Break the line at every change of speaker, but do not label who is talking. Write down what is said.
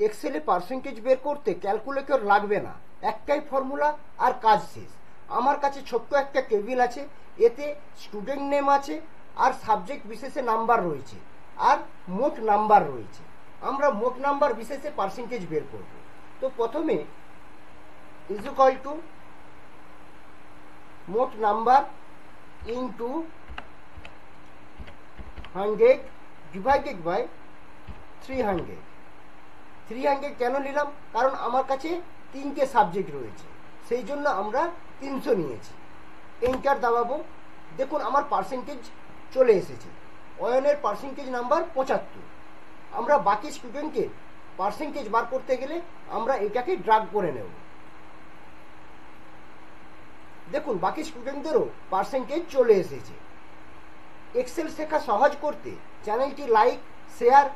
এক্সেলে percentage বের করতে calculator লাগবে না, একটাই ফর্মুলা আর কাজ শেষ। আমার কাছে ছোট্ট একটা টেবিল আছে, এতে স্টুডেন্ট নেম আছে আর সাবজেক্ট বিশেষে নাম্বার রয়েছে আর মোট নাম্বার রয়েছে। আমরা মোট নাম্বার বিশেষে পার্সেন্টেজ বের করব। তো প্রথমে ইজ ইকুয়াল টু মোট নাম্বার ইনটু 100 ডিভাইডেড বাই 300। 300 কেন নিলাম? কারণ আমার কাছে 3টে সাবজেক্ট রয়েছে, সেই জন্য আমরা 300 নিয়েছি। এন্টার দাবাবো। দেখুন আমার পার্সেন্টেজ চলে এসেছে। অয়নের পার্সেন্টেজ নাম্বার 75। আমরা বাকি স্টুডেন্টকে পার্সেন্টেজ বার করতে গেলে আমরা এটাকে ড্রাগ করে নেব। দেখুন বাকি স্টুডেন্টদেরও পার্সেন্টেজ চলে এসেছে। এক্সেল শেখা সহজ করতে চ্যানেলটি লাইক, শেয়ার